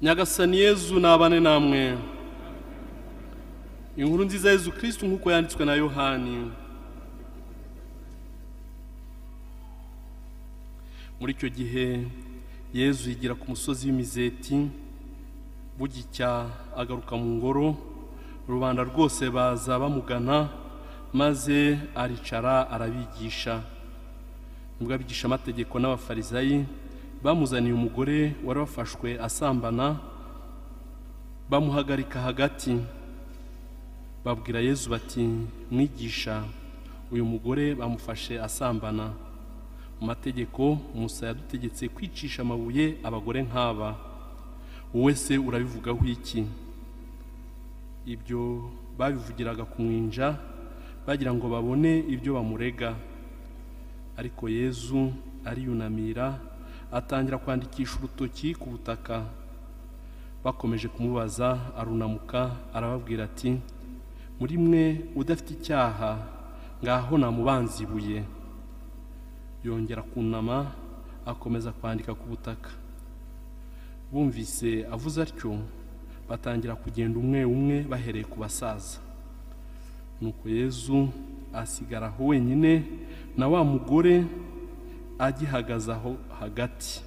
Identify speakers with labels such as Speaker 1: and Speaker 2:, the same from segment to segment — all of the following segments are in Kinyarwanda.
Speaker 1: Nyagasani Yezu nabane namwe. Inkuru nziza Yezu Kristo nkuko yanditswe na Yohani. Muri icyo gihe Yezu yigira ku musozi w'Imizeti, bugicya agaruka mu ngoro, rubanda rwose baza bamugana, maze aricara arabigisha. Nubwo abigisha amategeko n'abafarisayi bamuzaniye umugore wari wafashwe asambana, bamuhagarika hagati. Babwira Yezu bati, mwigisha, uyu mugore bamufashe asambana. Mu mategeko Musa yadutegetse kwicisha amabuye abagore nk'aba. Wowe se urabivugaho iki? Ibyo babivugiraga kumwinja bagira ngo babone ibyo bamurega. Ariko Yezu ariyunamira atangira kwandikisha urutoki ku butaka. Bakomeje kumubaza arunamuka arababwira ati, muri mwe udafite icyaha ngaho namubanza ibuye. Yongera kunama akomeza kwandika ku butaka. Bumvise avuze atyo batangira kugenda umwe umwe bahereye ku basaza. Nuko Yezu asigara aho wenyine na wa mugore agihagaze aho hagati.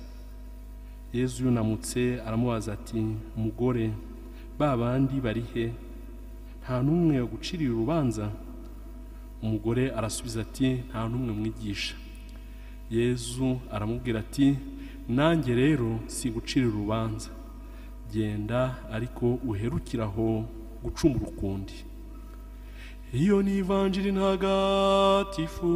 Speaker 1: Yezu yunamutse aramubaza ati, mugore, ba bandi bari he? Nta n'umwe waguciriye urubanza? Umugore arasubiza ati, nta n'umwe mwigisha. Yezu aramubwira ati, nanjye rero sigucira urubanza. Genda ariko uherukiraho gucumura ukundi. Iyo ni ivanjiri ntagatifu.